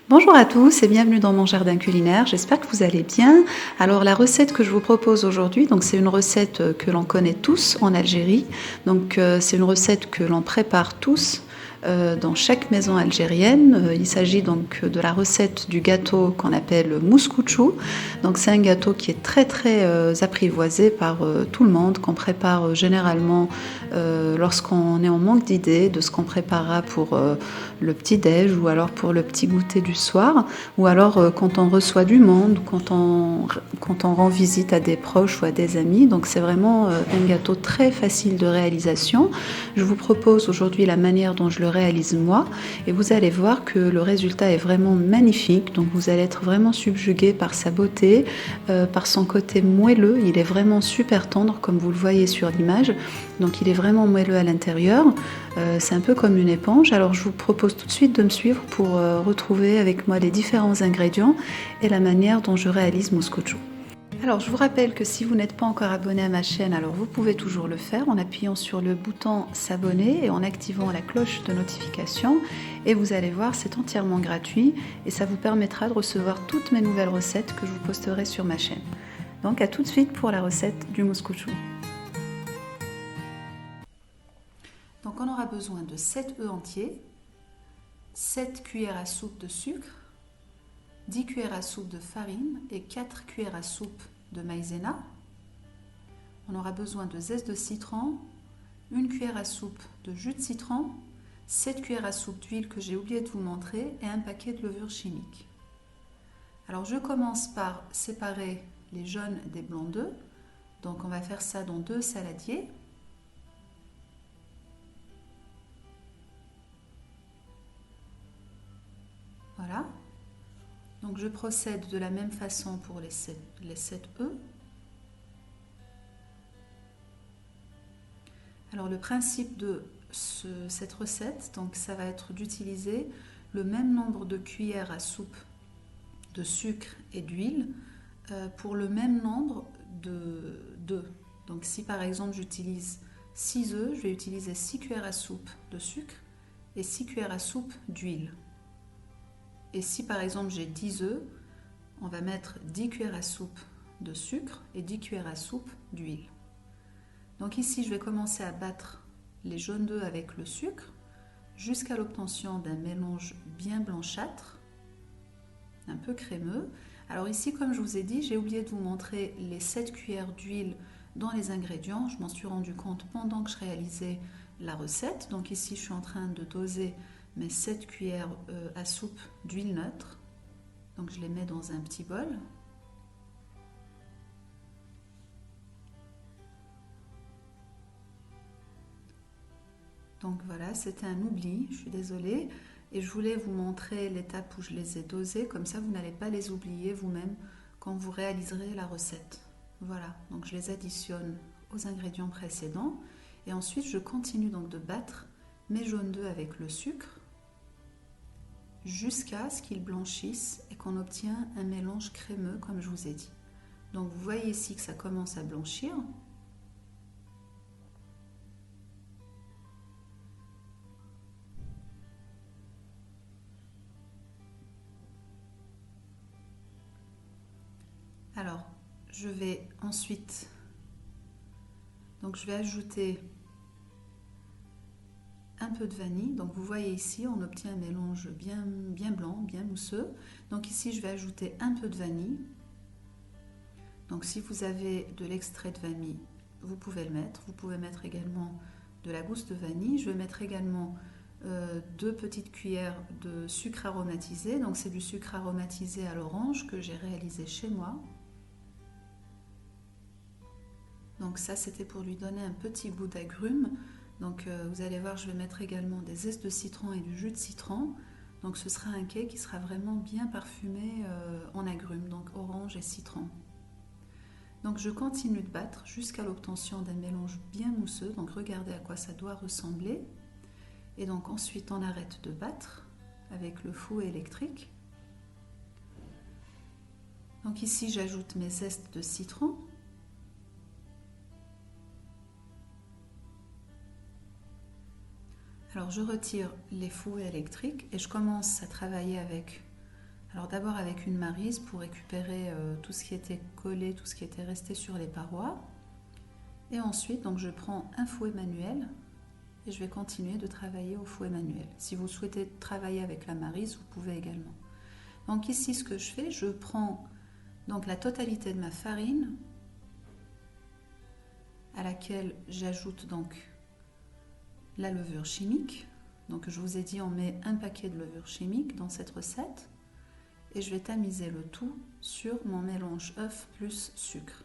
Bonjour à tous et bienvenue dans mon jardin culinaire, j'espère que vous allez bien. Alors la recette que je vous propose aujourd'hui, c'est une recette que l'on connaît tous en Algérie. C'est une recette que l'on prépare tous dans chaque maison algérienne. Il s'agit donc de la recette du gâteau qu'on appelle mouscouchou. Donc c'est un gâteau qui est très apprivoisé par tout le monde, qu'on prépare généralement lorsqu'on est en manque d'idées de ce qu'on préparera pour le petit-déj ou alors pour le petit goûter du soir, ou alors quand on reçoit du monde, quand on rend visite à des proches ou à des amis. Donc c'est vraiment un gâteau très facile de réalisation. Je vous propose aujourd'hui la manière dont je le réalise moi et vous allez voir que le résultat est vraiment magnifique. Donc vous allez être vraiment subjugué par sa beauté, par son côté moelleux. Il est vraiment super tendre comme vous le voyez sur l'image. Donc il est vraiment moelleux à l'intérieur. C'est un peu comme une éponge. Alors je vous propose tout de suite de me suivre pour retrouver avec moi les différents ingrédients et la manière dont je réalise mon mouscouchou. Alors je vous rappelle que si vous n'êtes pas encore abonné à ma chaîne, alors vous pouvez toujours le faire en appuyant sur le bouton s'abonner et en activant la cloche de notification. Et vous allez voir, c'est entièrement gratuit et ça vous permettra de recevoir toutes mes nouvelles recettes que je vous posterai sur ma chaîne. Donc à tout de suite pour la recette du mouscouchou. Donc on aura besoin de 7 œufs entiers, 7 cuillères à soupe de sucre, 10 cuillères à soupe de farine et 4 cuillères à soupe de maïzena. On aura besoin de zeste de citron, 1 cuillère à soupe de jus de citron, 7 cuillères à soupe d'huile que j'ai oublié de vous montrer et un paquet de levure chimique. Alors je commence par séparer les jaunes des blancs d'œufs. Donc on va faire ça dans 2 saladiers. Voilà. Donc je procède de la même façon pour les 7 œufs. Alors le principe de cette recette, donc ça va être d'utiliser le même nombre de cuillères à soupe de sucre et d'huile pour le même nombre d'œufs. Donc si par exemple j'utilise 6 œufs, je vais utiliser 6 cuillères à soupe de sucre et 6 cuillères à soupe d'huile. Et si par exemple j'ai 10 œufs, on va mettre 10 cuillères à soupe de sucre et 10 cuillères à soupe d'huile. Donc ici, je vais commencer à battre les jaunes d'œufs avec le sucre jusqu'à l'obtention d'un mélange bien blanchâtre, un peu crémeux. Alors ici, comme je vous ai dit, j'ai oublié de vous montrer les 7 cuillères d'huile dans les ingrédients. Je m'en suis rendu compte pendant que je réalisais la recette. Donc ici, je suis en train de doser mes 7 cuillères à soupe d'huile neutre. Donc je les mets dans un petit bol. Donc voilà, c'était un oubli, je suis désolée. Et je voulais vous montrer l'étape où je les ai dosés, comme ça vous n'allez pas les oublier vous-même quand vous réaliserez la recette. Voilà, donc je les additionne aux ingrédients précédents. Et ensuite, je continue donc de battre mes jaunes d'œufs avec le sucre jusqu'à ce qu'ils blanchissent et qu'on obtient un mélange crémeux comme je vous ai dit. Donc vous voyez ici que ça commence à blanchir. Alors, je vais ensuite, donc je vais ajouter un peu de vanille. Donc vous voyez ici, on obtient un mélange bien blanc, bien mousseux. Donc ici, je vais ajouter un peu de vanille. Donc si vous avez de l'extrait de vanille, vous pouvez le mettre. Vous pouvez mettre également de la gousse de vanille. Je vais mettre également 2 petites cuillères de sucre aromatisé. Donc c'est du sucre aromatisé à l'orange que j'ai réalisé chez moi. Donc ça, c'était pour lui donner un petit goût d'agrumes. Donc vous allez voir, je vais mettre également des zestes de citron et du jus de citron. Donc ce sera un cake qui sera vraiment bien parfumé en agrumes, donc orange et citron. Donc je continue de battre jusqu'à l'obtention d'un mélange bien mousseux. Donc regardez à quoi ça doit ressembler. Et donc ensuite on arrête de battre avec le fouet électrique. Donc ici j'ajoute mes zestes de citron. Alors je retire les fouets électriques et je commence à travailler avec Alors d'abord avec une maryse pour récupérer tout ce qui était collé, tout ce qui était resté sur les parois. Et ensuite, donc, je prends un fouet manuel et je vais continuer de travailler au fouet manuel. Si vous souhaitez travailler avec la maryse, vous pouvez également. Donc ici, ce que je fais, je prends donc la totalité de ma farine à laquelle j'ajoute donc la levure chimique. Donc je vous ai dit, on met un paquet de levure chimique dans cette recette. Et je vais tamiser le tout sur mon mélange œuf plus sucre.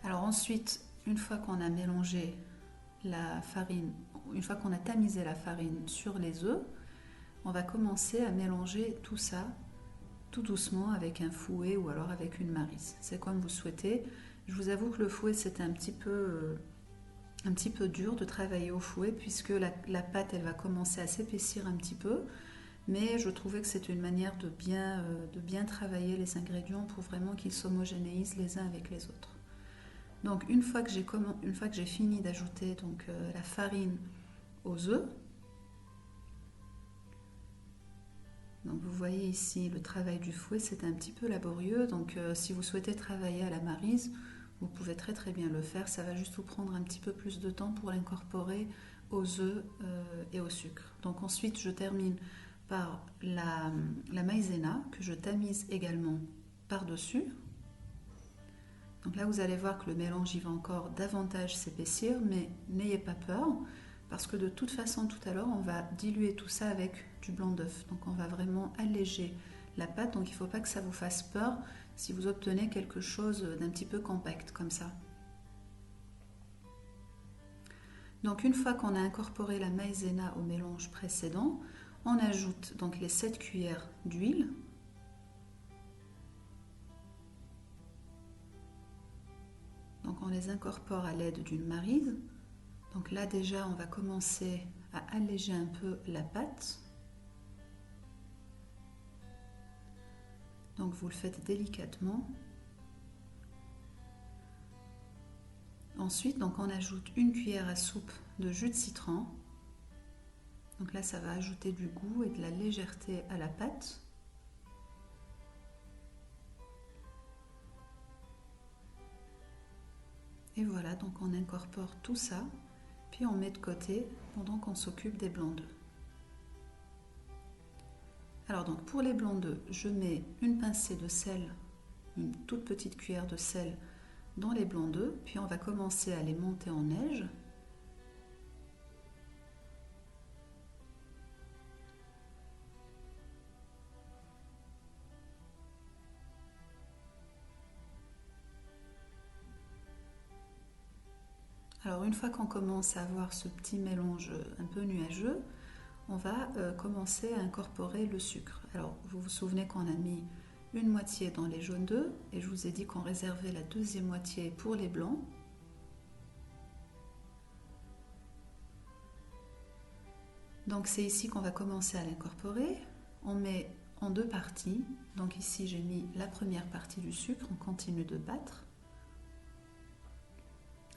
Alors ensuite, une fois qu'on a mélangé la farine, une fois qu'on a tamisé la farine sur les œufs, on va commencer à mélanger tout ça tout doucement avec un fouet ou alors avec une maryse. C'est comme vous souhaitez. Je vous avoue que le fouet c'est un petit peu dur de travailler au fouet puisque la pâte elle va commencer à s'épaissir un petit peu, mais je trouvais que c'était une manière de bien travailler les ingrédients pour vraiment qu'ils s'homogénéisent les uns avec les autres. Donc une fois que j'ai fini d'ajouter donc la farine aux œufs, donc vous voyez ici le travail du fouet, c'est un petit peu laborieux, donc si vous souhaitez travailler à la maryse, vous pouvez très très bien le faire, ça va juste vous prendre un petit peu plus de temps pour l'incorporer aux œufs et au sucre. Donc ensuite je termine par la maïzena que je tamise également par-dessus. Donc là vous allez voir que le mélange il va encore davantage s'épaissir, mais n'ayez pas peur parce que de toute façon tout à l'heure on va diluer tout ça avec du blanc d'œuf. Donc on va vraiment alléger la pâte, donc il ne faut pas que ça vous fasse peur si vous obtenez quelque chose d'un petit peu compact comme ça. Donc une fois qu'on a incorporé la maïzena au mélange précédent, on ajoute donc les 7 cuillères d'huile. Donc on les incorpore à l'aide d'une maryse. Donc là déjà on va commencer à alléger un peu la pâte. Donc vous le faites délicatement. Ensuite donc on ajoute une cuillère à soupe de jus de citron. Donc là ça va ajouter du goût et de la légèreté à la pâte. Et voilà, donc on incorpore tout ça, puis on met de côté pendant qu'on s'occupe des blancs d'œufs. Alors donc pour les blancs d'œufs, je mets une pincée de sel, une toute petite cuillère de sel dans les blancs d'œufs, puis on va commencer à les monter en neige. Alors une fois qu'on commence à avoir ce petit mélange un peu nuageux, on va commencer à incorporer le sucre. Alors vous vous souvenez qu'on a mis une moitié dans les jaunes d'œufs et je vous ai dit qu'on réservait la deuxième moitié pour les blancs. Donc c'est ici qu'on va commencer à l'incorporer. On met en deux parties. Donc ici j'ai mis la première partie du sucre, on continue de battre.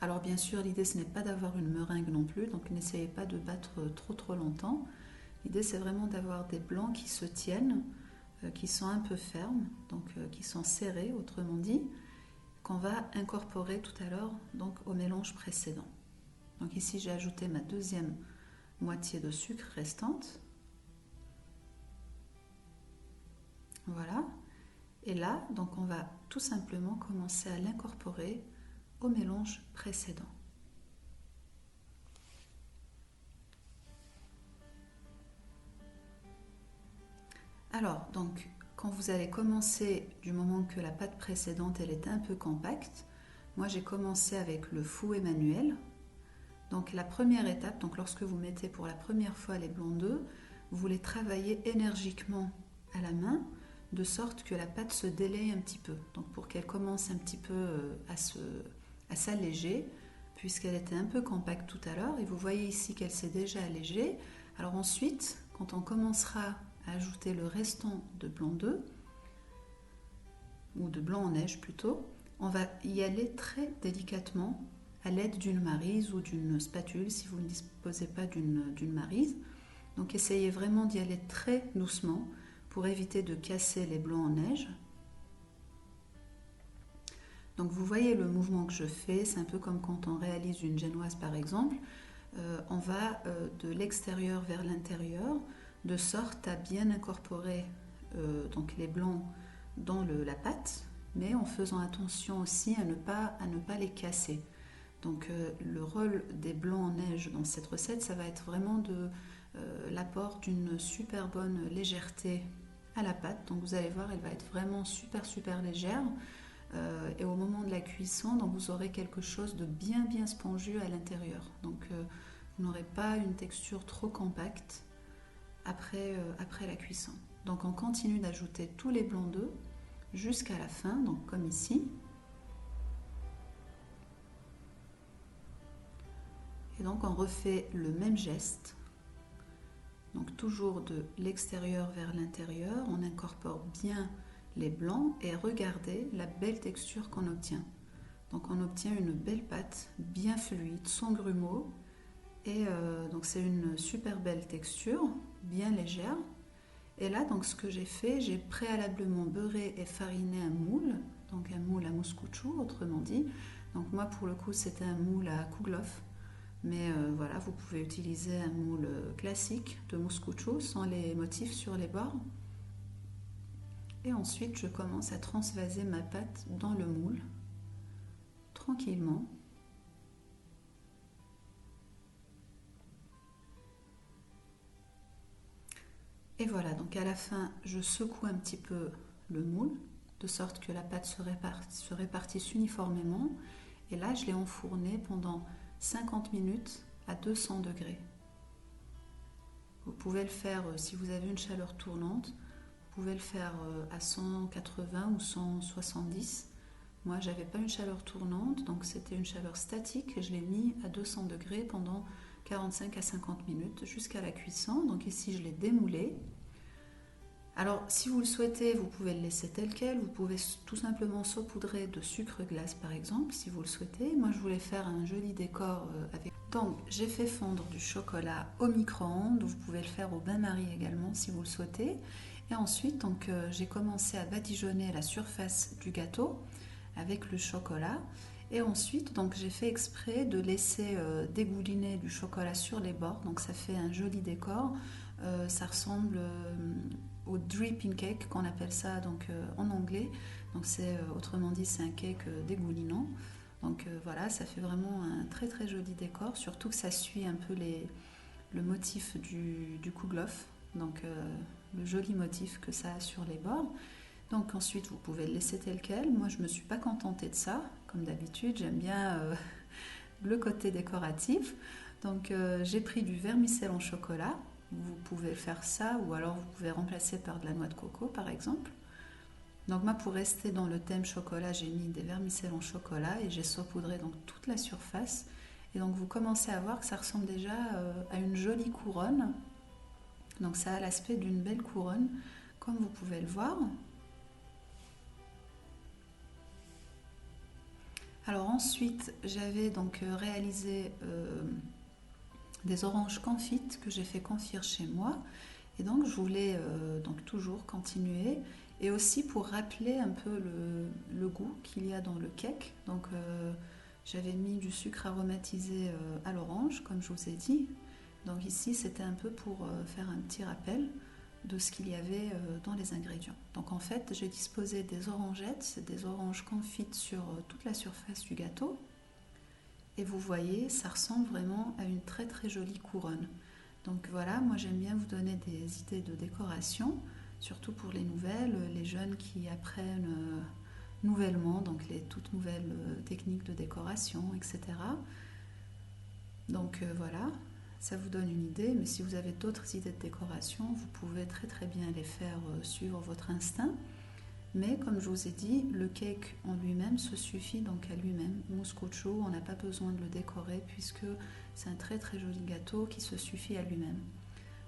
Alors bien sûr l'idée ce n'est pas d'avoir une meringue non plus, donc n'essayez pas de battre trop longtemps. L'idée c'est vraiment d'avoir des blancs qui se tiennent, qui sont un peu fermes, donc qui sont serrés autrement dit, qu'on va incorporer tout à l'heure donc au mélange précédent. Donc ici j'ai ajouté ma deuxième moitié de sucre restante. Voilà. Et là, donc on va tout simplement commencer à l'incorporer au mélange précédent. Alors, donc, quand vous allez commencer, du moment que la pâte précédente elle était un peu compacte, moi j'ai commencé avec le fouet manuel. Donc la première étape, donc lorsque vous mettez pour la première fois les blancs d'œufs, vous les travaillez énergiquement à la main, de sorte que la pâte se délaye un petit peu. Donc pour qu'elle commence un petit peu à s'alléger, puisqu'elle était un peu compacte tout à l'heure, et vous voyez ici qu'elle s'est déjà allégée. Alors ensuite, quand on commencera à ajouter le restant de blanc d'œufs, ou de blanc en neige plutôt, on va y aller très délicatement à l'aide d'une maryse ou d'une spatule si vous ne disposez pas d'une maryse. Donc essayez vraiment d'y aller très doucement pour éviter de casser les blancs en neige. Donc vous voyez le mouvement que je fais, c'est un peu comme quand on réalise une génoise par exemple. On va de l'extérieur vers l'intérieur, de sorte à bien incorporer donc les blancs dans la pâte, mais en faisant attention aussi à ne pas les casser. Donc le rôle des blancs en neige dans cette recette, ça va être vraiment de l'apport d'une super bonne légèreté à la pâte. Donc vous allez voir, elle va être vraiment super légère. Et au moment de la cuisson, donc vous aurez quelque chose de bien spongieux à l'intérieur. Donc vous n'aurez pas une texture trop compacte après la cuisson. Donc on continue d'ajouter tous les blancs d'œufs jusqu'à la fin, donc comme ici. Et donc on refait le même geste. Donc toujours de l'extérieur vers l'intérieur, on incorpore bien les blancs et regardez la belle texture qu'on obtient. Donc on obtient une belle pâte bien fluide, sans grumeaux. Et donc c'est une super belle texture, bien légère. Et là, donc ce que j'ai fait, j'ai préalablement beurré et fariné un moule, donc un moule à mouscouchou, autrement dit. Donc moi, pour le coup, c'était un moule à kouglof. Mais voilà, vous pouvez utiliser un moule classique de mouscouchou sans les motifs sur les bords. Et ensuite, je commence à transvaser ma pâte dans le moule, tranquillement. Et voilà, donc à la fin, je secoue un petit peu le moule, de sorte que la pâte se répartisse uniformément. Et là, je l'ai enfourné pendant 50 minutes à 200 degrés. Vous pouvez le faire, si vous avez une chaleur tournante, vous pouvez le faire à 180 ou 170. Moi, j'avais pas une chaleur tournante, donc c'était une chaleur statique et je l'ai mis à 200 degrés pendant 45 à 50 minutes jusqu'à la cuisson. Donc ici, je l'ai démoulé. Alors, si vous le souhaitez, vous pouvez le laisser tel quel. Vous pouvez tout simplement saupoudrer de sucre glace, par exemple, si vous le souhaitez. Moi, je voulais faire un joli décor avec... Donc, j'ai fait fondre du chocolat au micro-ondes. Vous pouvez le faire au bain-marie également, si vous le souhaitez. Et ensuite, donc, j'ai commencé à badigeonner la surface du gâteau avec le chocolat. Et ensuite, donc, j'ai fait exprès de laisser dégouliner du chocolat sur les bords. Donc, ça fait un joli décor. Ça ressemble au dripping cake qu'on appelle ça donc, en anglais. Donc, autrement dit, c'est un cake dégoulinant. Donc voilà, ça fait vraiment un très joli décor. Surtout que ça suit un peu le motif du kouglof. Donc le joli motif que ça a sur les bords. Donc ensuite, vous pouvez le laisser tel quel. Moi, je ne me suis pas contentée de ça. Comme d'habitude, j'aime bien le côté décoratif. Donc j'ai pris du vermicelle en chocolat. Vous pouvez faire ça ou alors vous pouvez remplacer par de la noix de coco par exemple. Donc moi, pour rester dans le thème chocolat, j'ai mis des vermicelles en chocolat et j'ai saupoudré donc toute la surface. Et donc vous commencez à voir que ça ressemble déjà à une jolie couronne. Donc ça a l'aspect d'une belle couronne, comme vous pouvez le voir. Alors ensuite, j'avais donc réalisé des oranges confites que j'ai fait confire chez moi. Et donc je voulais donc toujours continuer. Et aussi pour rappeler un peu le goût qu'il y a dans le cake. Donc j'avais mis du sucre aromatisé à l'orange, comme je vous ai dit. Donc ici, c'était un peu pour faire un petit rappel de ce qu'il y avait dans les ingrédients. Donc en fait, j'ai disposé des orangettes, des oranges confites sur toute la surface du gâteau. Et vous voyez, ça ressemble vraiment à une très jolie couronne. Donc voilà, moi j'aime bien vous donner des idées de décoration, surtout pour les nouvelles, les jeunes qui apprennent nouvellement, donc les toutes nouvelles techniques de décoration, etc. Donc voilà, ça vous donne une idée, mais si vous avez d'autres idées de décoration, vous pouvez très bien les faire suivre votre instinct. Mais comme je vous ai dit, le cake en lui-même se suffit donc à lui-même. Mouscouchou, on n'a pas besoin de le décorer puisque c'est un très joli gâteau qui se suffit à lui-même.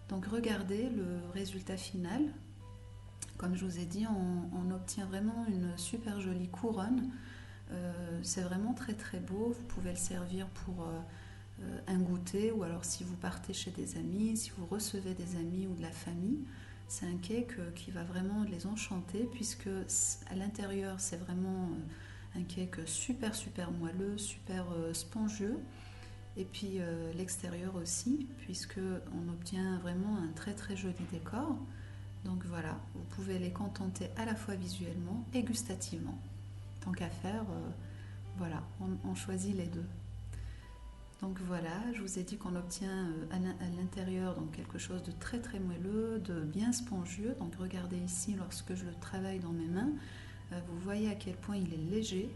Donc regardez le résultat final. Comme je vous ai dit, on obtient vraiment une super jolie couronne C'est vraiment très très beau. Vous pouvez le servir pour un goûter, ou alors si vous partez chez des amis, si vous recevez des amis ou de la famille. C'est un cake qui va vraiment les enchanter, puisque à l'intérieur c'est vraiment un cake super super moelleux, super spongieux. Et puis l'extérieur aussi, puisque on obtient vraiment un très très joli décor. Donc voilà, vous pouvez les contenter à la fois visuellement et gustativement. Tant qu'à faire, voilà, on choisit les deux. Donc voilà, je vous ai dit qu'on obtient à l'intérieur donc quelque chose de très très moelleux, de bien spongieux. Donc regardez ici, lorsque je le travaille dans mes mains, vous voyez à quel point il est léger.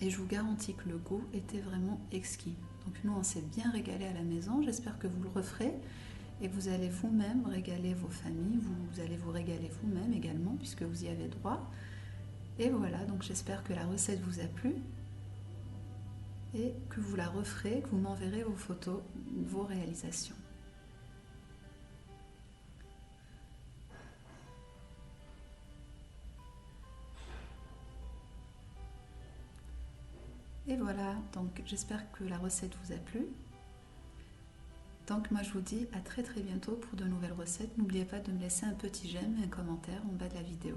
Et je vous garantis que le goût était vraiment exquis. Donc nous, on s'est bien régalé à la maison. J'espère que vous le referez et que vous allez vous-même régaler vos familles. Vous allez vous régaler vous-même également, puisque vous y avez droit. Et voilà, donc j'espère que la recette vous a plu et que vous la referez, que vous m'enverrez vos photos, vos réalisations. Et voilà, donc j'espère que la recette vous a plu. Donc moi je vous dis à très très bientôt pour de nouvelles recettes. N'oubliez pas de me laisser un petit j'aime et un commentaire en bas de la vidéo.